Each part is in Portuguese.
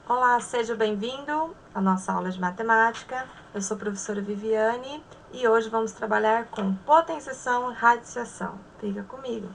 Olá, seja bem-vindo à nossa aula de matemática. Eu sou a professora Viviane e hoje vamos trabalhar com potenciação e radiciação. Fica comigo.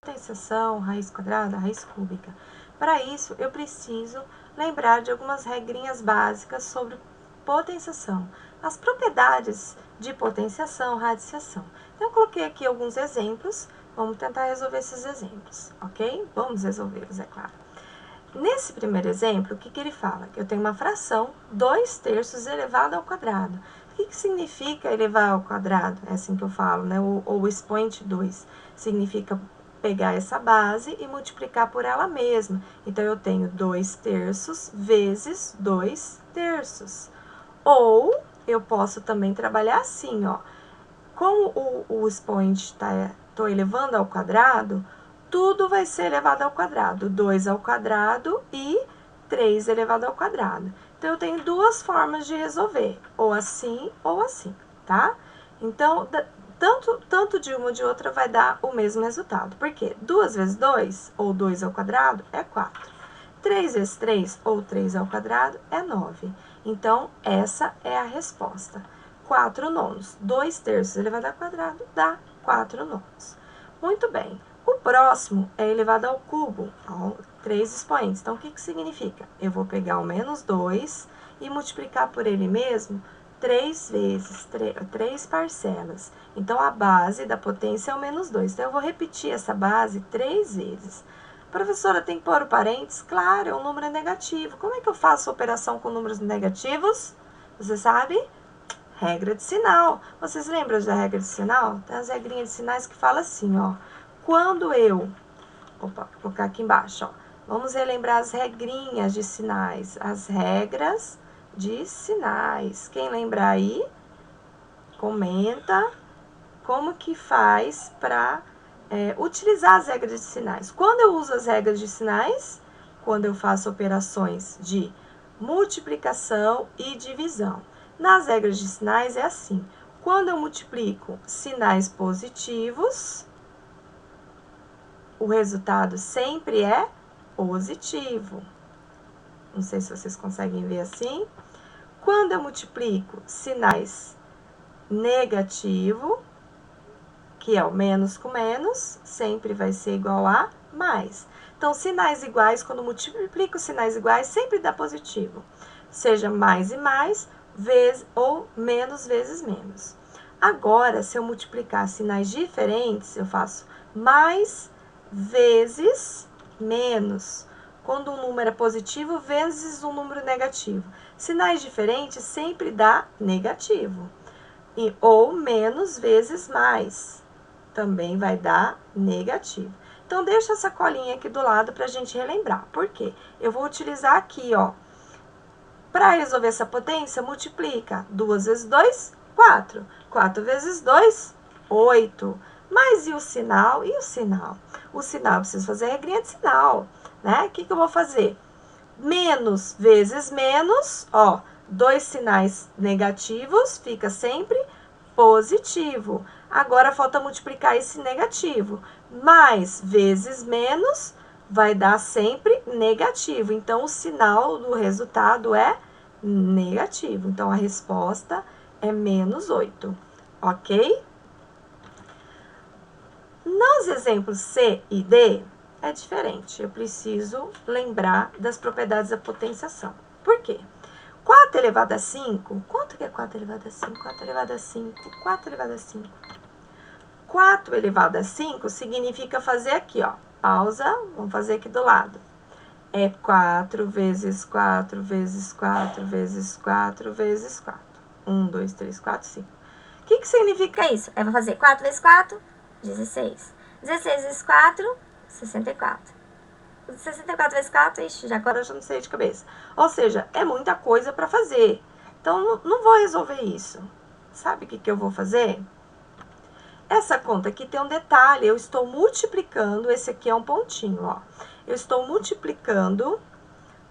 Potenciação, raiz quadrada, raiz cúbica. Para isso, eu preciso lembrar de algumas regrinhas básicas sobre potenciação, as propriedades de potenciação, radiciação. Então, eu coloquei aqui alguns exemplos. Vamos tentar resolver esses exemplos, ok? Vamos resolvê-los, é claro. Nesse primeiro exemplo, o que ele fala? Que eu tenho uma fração 2/3 elevado ao quadrado. O que significa elevar ao quadrado? É assim que eu falo, né? Ou expoente 2. Significa pegar essa base e multiplicar por ela mesma. Então, eu tenho 2/3 vezes 2/3. Ou eu posso também trabalhar assim, ó. Como o expoente estou elevando ao quadrado, tudo vai ser elevado ao quadrado. 2 ao quadrado e 3 elevado ao quadrado. Então, eu tenho duas formas de resolver, ou assim, tá? Então, tanto de uma ou de outra vai dar o mesmo resultado. Por quê? 2 vezes 2, ou 2 ao quadrado, é 4. 3 vezes 3, ou 3 ao quadrado, é 9. Então, essa é a resposta. 4 nonos. 2/3 elevado ao quadrado dá 4 nonos. Muito bem. O próximo é elevado ao cubo, 3 expoentes. Então, o que significa? Eu vou pegar o menos 2 e multiplicar por ele mesmo 3 vezes, 3 parcelas. Então, a base da potência é o menos 2. Então, eu vou repetir essa base 3 vezes. Professora, tem que pôr o parênteses? Claro, é um número negativo. Como é que eu faço operação com números negativos? Você sabe? Regra de sinal. Vocês lembram da regra de sinal? Tem as regrinhas de sinais que falam assim, ó. Quando eu... Opa, vou colocar aqui embaixo, ó. Vamos relembrar as regrinhas de sinais. As regras de sinais. Quem lembra aí, comenta como que faz para utilizar as regras de sinais. Quando eu uso as regras de sinais? Quando eu faço operações de multiplicação e divisão. Nas regras de sinais é assim, quando eu multiplico sinais positivos, o resultado sempre é positivo. Não sei se vocês conseguem ver assim. Quando eu multiplico sinais negativo, que é o menos com menos, sempre vai ser igual a mais. Então, sinais iguais, quando multiplico sinais iguais, sempre dá positivo. Seja mais e mais, vezes ou menos vezes menos. Agora, se eu multiplicar sinais diferentes, eu faço mais vezes menos. Quando um número é positivo, vezes um número negativo. Sinais diferentes sempre dá negativo. Ou menos vezes mais. Também vai dar negativo. Então, deixa essa colinha aqui do lado para a gente relembrar. Por quê? Eu vou utilizar aqui, ó. Para resolver essa potência, multiplica. 2 vezes 2, 4. 4 vezes 2, 8. Mas e o sinal? E o sinal? O sinal, eu preciso fazer a regrinha de sinal, né? O que eu vou fazer? Menos vezes menos, ó. 2 sinais negativos fica sempre positivo. Agora, falta multiplicar esse negativo. Mais vezes menos vai dar sempre negativo. Então, o sinal do resultado é negativo. Então, a resposta é menos 8, ok? Nos exemplos C e D, é diferente. Eu preciso lembrar das propriedades da potenciação. Por quê? 4 elevado a 5, quanto que é 4 elevado a 5? 4 elevado a 5, 4 elevado a 5. 4 elevado a 5 significa fazer aqui, ó. Pausa, vamos fazer aqui do lado. É 4 vezes 4 vezes 4 vezes 4 vezes 4. 1, 2, 3, 4, 5. O que significa isso? Eu vou fazer 4 vezes 4, 16. 16 vezes 4, 64. 64 vezes 4, ixi, agora eu já não sei de cabeça. Ou seja, é muita coisa para fazer. Então, não vou resolver isso. Sabe o que eu vou fazer? Essa conta aqui tem um detalhe, eu estou multiplicando, esse aqui é um pontinho, ó. Eu estou multiplicando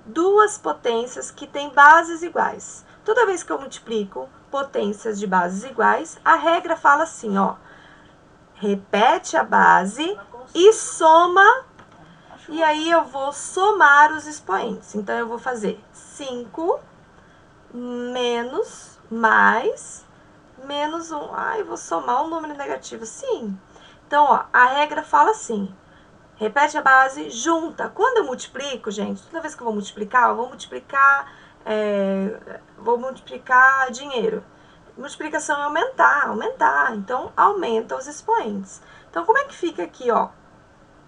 duas potências que têm bases iguais. Toda vez que eu multiplico potências de bases iguais, a regra fala assim, ó. Repete a base e soma, e aí eu vou somar os expoentes. Então, eu vou fazer 5 menos, mais, menos 1. Ai, vou somar um número negativo, sim. Então, ó, a regra fala assim, repete a base, junta. Quando eu multiplico, gente, toda vez que eu vou multiplicar, eu vou multiplicar dinheiro. Multiplicação é aumentar. Então, aumenta os expoentes. Então, como é que fica aqui, ó?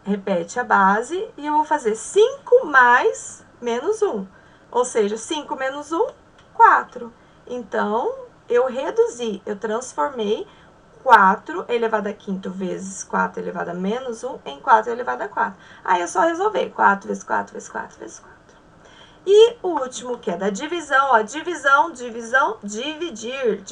Repete a base e eu vou fazer 5 mais menos 1. Ou seja, 5 menos 1, 4. Então, eu reduzi, eu transformei 4 elevado a quinto vezes 4 elevado a menos 1 em 4 elevado a 4. Aí é só resolver. 4 vezes 4 vezes 4 vezes 4. E o último, que é da divisão, ó, divisão, dividir,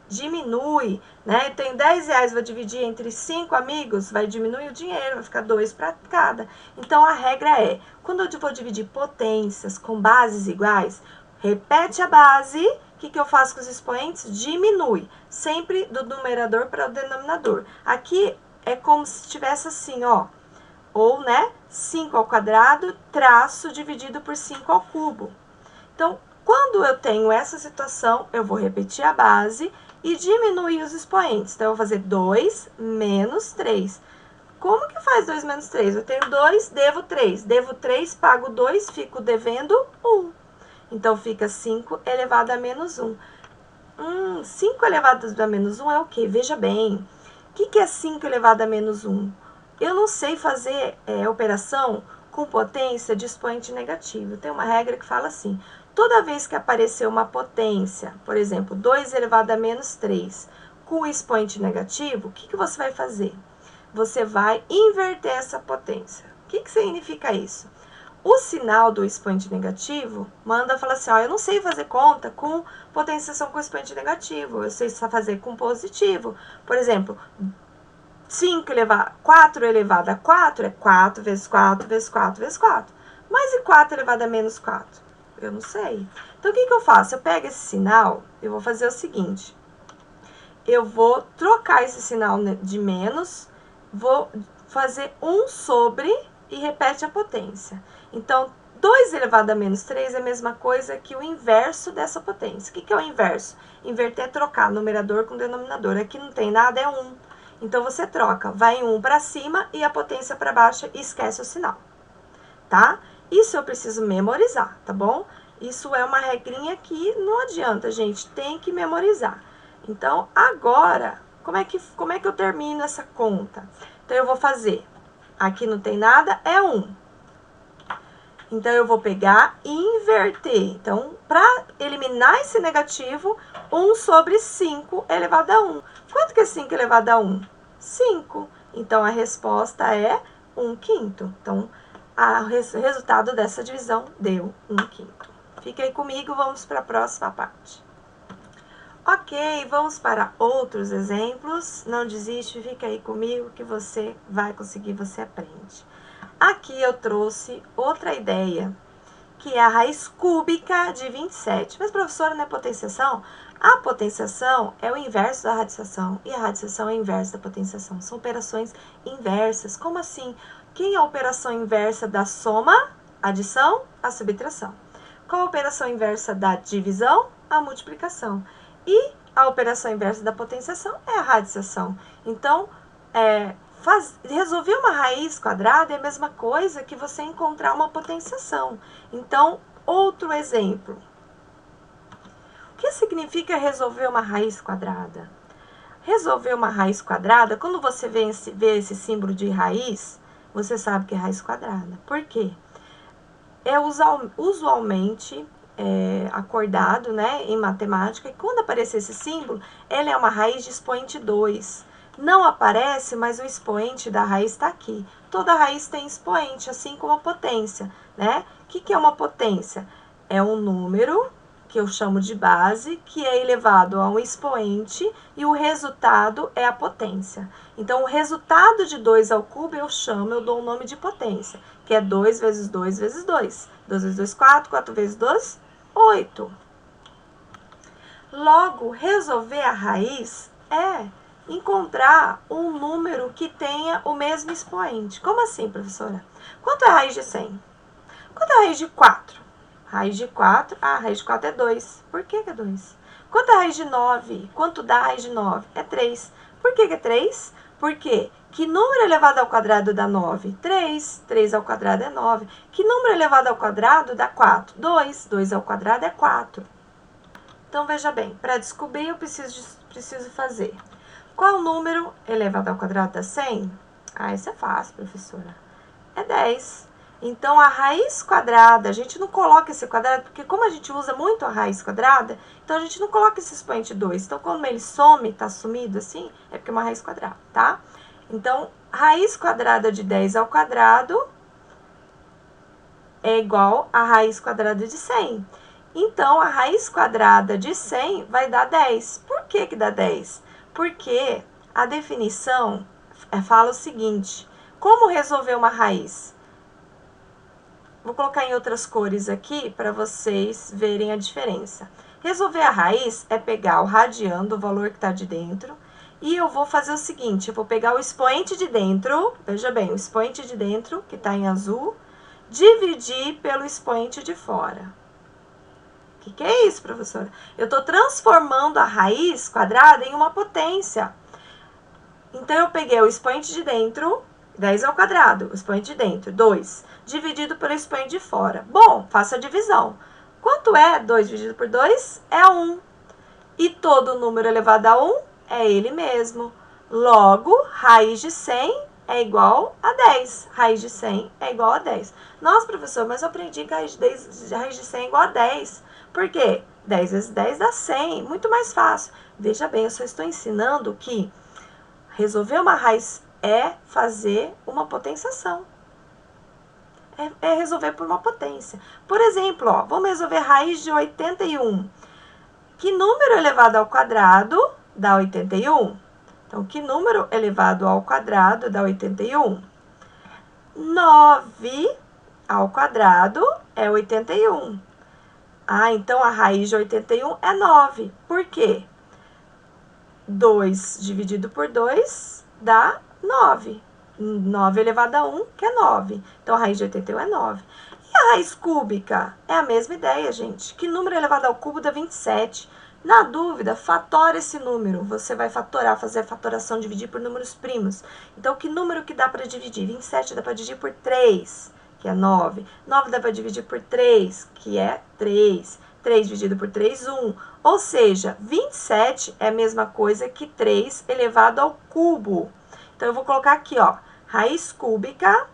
diminui, né? Eu tenho 10 reais, vou dividir entre 5 amigos, vai diminuir o dinheiro, vai ficar 2 para cada. Então, a regra é, quando eu vou dividir potências com bases iguais, repete a base, o que eu faço com os expoentes? Diminui, sempre do numerador para o denominador. Aqui é como se estivesse assim, ó, ou, né, 5 ao quadrado, traço dividido por 5 ao cubo. Então, quando eu tenho essa situação, eu vou repetir a base e diminuir os expoentes. Então, eu vou fazer 2 menos 3. Como que faz 2 menos 3? Eu tenho 2, devo 3. Devo 3, pago 2, fico devendo 1. Então, fica 5 elevado a menos 1. 5 elevado a menos 1 é o quê? Veja bem. O que é 5 elevado a menos 1? Eu não sei fazer operação com potência de expoente negativo. Tem uma regra que fala assim, toda vez que aparecer uma potência, por exemplo, 2 elevado a menos 3, com expoente negativo, o que você vai fazer? Você vai inverter essa potência. O que significa isso? O sinal do expoente negativo manda falar assim, ó, eu não sei fazer conta com potenciação com expoente negativo, eu sei só fazer com positivo. Por exemplo, 4 elevado a 4 é 4 vezes 4 vezes 4 vezes 4. Mas e 4 elevado a menos 4? Eu não sei. Então, o que eu faço? Eu pego esse sinal, eu vou fazer o seguinte. Eu vou trocar esse sinal de menos, vou fazer 1 sobre e repete a potência. Então, 2 elevado a menos 3 é a mesma coisa que o inverso dessa potência. O que é o inverso? Inverter é trocar numerador com denominador. Aqui não tem nada, é 1. Então, você troca, vai 1 para cima e a potência para baixo e esquece o sinal, tá? Isso eu preciso memorizar, tá bom? Isso é uma regrinha que não adianta, gente, tem que memorizar. Então, agora, como é que eu termino essa conta? Então, eu vou fazer, aqui não tem nada, é 1. Então, eu vou pegar e inverter. Então, para eliminar esse negativo, 1 sobre 5 elevado a 1. Quanto que é 5 elevado a 1? 5. Então, a resposta é 1/5. Então, o resultado dessa divisão deu 1/5. Fica aí comigo, vamos para a próxima parte. Ok, vamos para outros exemplos. Não desiste, fica aí comigo que você vai conseguir, você aprende. Aqui eu trouxe outra ideia, que é a raiz cúbica de 27. Mas, professora, não é potenciação? A potenciação é o inverso da radiciação e a radiciação é o inverso da potenciação. São operações inversas. Como assim? Quem é a operação inversa da soma? Adição, a subtração. Qual a operação inversa da divisão? A multiplicação. E a operação inversa da potenciação é a radiciação. Então, resolver uma raiz quadrada é a mesma coisa que você encontrar uma potenciação. Então, outro exemplo. O que significa resolver uma raiz quadrada? Resolver uma raiz quadrada, quando você vê esse símbolo de raiz, você sabe que é raiz quadrada. Por quê? É usualmente acordado, né, em matemática, e quando aparecer esse símbolo, ele é uma raiz de expoente 2. Não aparece, mas o expoente da raiz está aqui. Toda raiz tem expoente, assim como a potência, né? O que é uma potência? É um número, que eu chamo de base, que é elevado a um expoente e o resultado é a potência. Então, o resultado de 2 ao cubo eu dou o nome de potência, que é 2 vezes 2 vezes 2. 2 vezes 2, 4, 4 vezes 2, 8. Logo, resolver a raiz é encontrar um número que tenha o mesmo expoente. Como assim, professora? Quanto é a raiz de 100? Quanto é a raiz de 4? Raiz de 4, a raiz de 4 é 2. Por que é 2? Quanto é a raiz de 9? Quanto dá a raiz de 9? É 3. Por que é 3? Porque que número elevado ao quadrado dá 9? 3. 3 ao quadrado é 9. Que número elevado ao quadrado dá 4? 2. 2 ao quadrado é 4. Então, veja bem, para descobrir eu preciso fazer. Qual número elevado ao quadrado dá 100? Ah, isso é fácil, professora. É 10. Então, a raiz quadrada, a gente não coloca esse quadrado, porque como a gente usa muito a raiz quadrada, então a gente não coloca esse expoente 2. Então, quando ele some, tá sumido assim, é porque é uma raiz quadrada, tá? Então, raiz quadrada de 10 ao quadrado é igual a raiz quadrada de 100. Então, a raiz quadrada de 100 vai dar 10. Por que que dá 10? Porque a definição fala o seguinte: como resolver uma raiz? Vou colocar em outras cores aqui para vocês verem a diferença. Resolver a raiz é pegar o radiano, o valor que está de dentro, e eu vou fazer o seguinte: eu vou pegar o expoente de dentro, veja bem, o expoente de dentro, que está em azul, dividir pelo expoente de fora. O que é isso, professora? Eu estou transformando a raiz quadrada em uma potência. Então, eu peguei o expoente de dentro, 10 ao quadrado, o expoente de dentro, 2, dividido pelo expoente de fora. Bom, faça a divisão. Quanto é 2 dividido por 2? É 1. E todo número elevado a 1 é ele mesmo. Logo, raiz de 100 é igual a 10. Raiz de 100 é igual a 10. Nossa, professor, mas eu aprendi que raiz de 100 é igual a 10. Por quê? 10 vezes 10 dá 100. Muito mais fácil. Veja bem, eu só estou ensinando que resolver uma raiz é fazer uma potenciação. É resolver por uma potência. Por exemplo, ó, vamos resolver raiz de 81. Que número elevado ao quadrado dá 81? Então, que número elevado ao quadrado dá 81? 9 ao quadrado é 81. Ah, então a raiz de 81 é 9. Por quê? 2 dividido por 2 dá 9. 9 elevado a 1, que é 9. Então, a raiz de 81 é 9. E a raiz cúbica? É a mesma ideia, gente. Que número elevado ao cubo dá 27? Na dúvida, fatora esse número. Você vai fatorar, fazer a fatoração, dividir por números primos. Então, que número que dá para dividir? 27 dá para dividir por 3, que é 9. 9 dá para dividir por 3, que é 3. 3 dividido por 3, 1. Ou seja, 27 é a mesma coisa que 3 elevado ao cubo. Então, eu vou colocar aqui, ó, raiz cúbica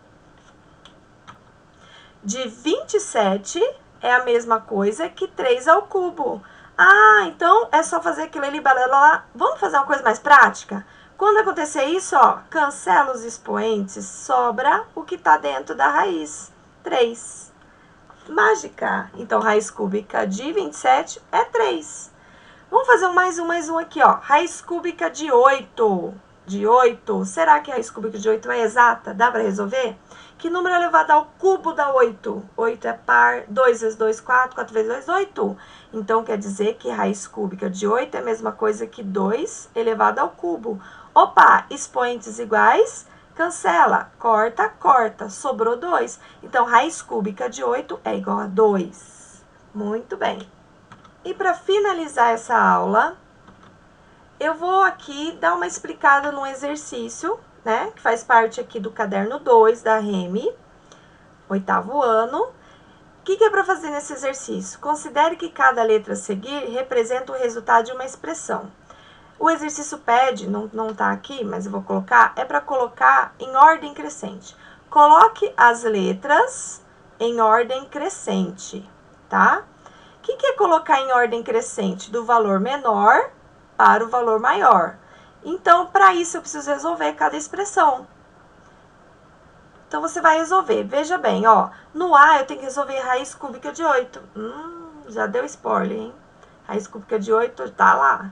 de 27 é a mesma coisa que 3 ao cubo. Ah, então é só fazer aquilo ali, lá. Vamos fazer uma coisa mais prática? Quando acontecer isso, ó, cancela os expoentes, sobra o que está dentro da raiz, 3. Mágica. Então, raiz cúbica de 27 é 3. Vamos fazer mais um aqui, ó. Raiz cúbica de 8. De 8. Será que a raiz cúbica de 8 é exata? Dá para resolver? Que número elevado ao cubo dá 8? 8 é par. 2 vezes 2, 4. 4 vezes 2, 8. Então, quer dizer que raiz cúbica de 8 é a mesma coisa que 2 elevado ao cubo. Opa, expoentes iguais, cancela, corta, corta, sobrou 2. Então, raiz cúbica de 8 é igual a 2. Muito bem. E para finalizar essa aula, eu vou aqui dar uma explicada num exercício, né? Que faz parte aqui do caderno 2 da REME, 8º ano. O que é para fazer nesse exercício? Considere que cada letra a seguir representa o resultado de uma expressão. O exercício pede, não tá aqui, mas eu vou colocar, é para colocar em ordem crescente. Coloque as letras em ordem crescente, tá? O que é colocar em ordem crescente? Do valor menor para o valor maior. Então, para isso, eu preciso resolver cada expressão. Então, você vai resolver. Veja bem, ó. No A, eu tenho que resolver raiz cúbica de 8. Já deu spoiler, hein? Raiz cúbica de 8 tá lá.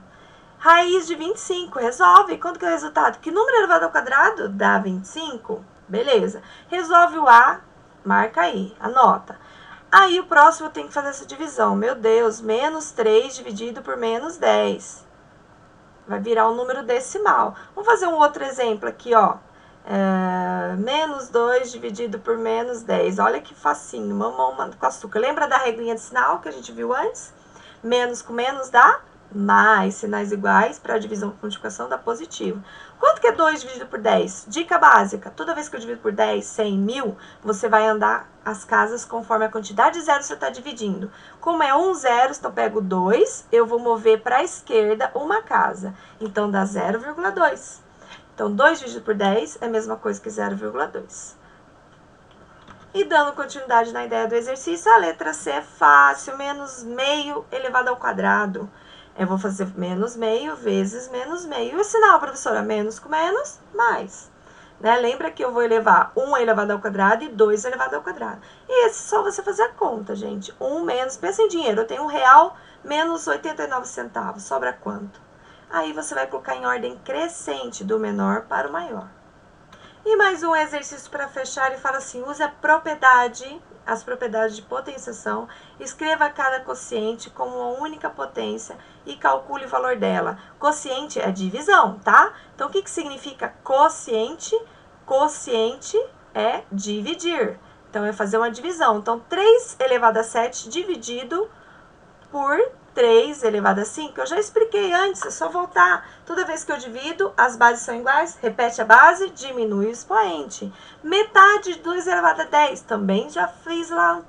Raiz de 25, resolve. Quanto que é o resultado? Que número elevado ao quadrado dá 25? Beleza. Resolve o A, marca aí, anota. Aí, o próximo eu tenho que fazer essa divisão. Meu Deus, menos 3 dividido por menos 10. vai virar um número decimal. Vamos fazer um outro exemplo aqui, ó. Menos 2 dividido por menos 10. Olha que facinho, mamão com açúcar. Lembra da regrinha de sinal que a gente viu antes? Menos com menos dá mais, sinais iguais para divisão por multiplicação dá positivo. Quanto que é 2 dividido por 10? Dica básica, toda vez que eu divido por 10, 100, 1000, você vai andar as casas conforme a quantidade de zeros que você está dividindo. Como é um zero, então eu pego 2, eu vou mover para a esquerda uma casa. Então dá 0,2. Então 2 dividido por 10 é a mesma coisa que 0,2. E dando continuidade na ideia do exercício, a letra C é fácil, menos meio elevado ao quadrado. Eu vou fazer menos meio vezes menos meio. E o sinal, professora? Menos com menos, mais. Né? Lembra que eu vou elevar 1 elevado ao quadrado e 2 elevado ao quadrado. E esse é só você fazer a conta, gente. 1 menos, pensa em dinheiro, eu tenho R$1 menos 89 centavos. Sobra quanto? Aí você vai colocar em ordem crescente, do menor para o maior. E mais um exercício para fechar, ele fala assim, use a propriedade, as propriedades de potenciação, escreva cada quociente como uma única potência e calcule o valor dela. Quociente é divisão, tá? Então, o que significa quociente? Quociente é dividir. Então, é fazer uma divisão. Então, 3 elevado a 7 dividido por 3 elevado a 5, eu já expliquei antes, é só voltar. Toda vez que eu divido, as bases são iguais, repete a base, diminui o expoente. Metade de 2 elevado a 10, também já fiz lá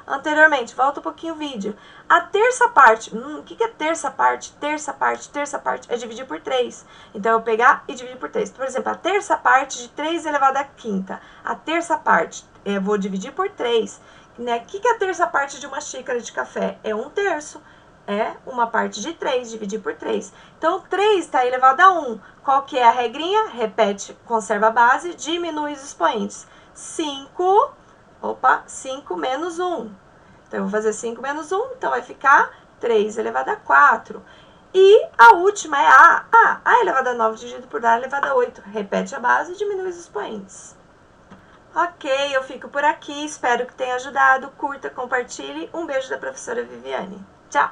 anteriormente, volta um pouquinho o vídeo. A terça parte, o que é terça parte? Terça parte é dividir por 3. Então, eu vou pegar e dividir por 3. Por exemplo, a terça parte de 3 elevado a quinta. A terça parte, eu vou dividir por 3. Né? O que é a terça parte de uma xícara de café? É 1/3. É uma parte de 3, dividir por 3. Então, 3 está elevado a 1. Qual que é a regrinha? Repete, conserva a base, diminui os expoentes. 5 menos 1. Então, eu vou fazer 5 menos 1, então vai ficar 3 elevado a 4. E a última é A elevado a 9 dividido por A elevado a 8. Repete a base e diminui os expoentes. Ok, eu fico por aqui, espero que tenha ajudado. Curta, compartilhe. Um beijo da professora Viviane. Tchau!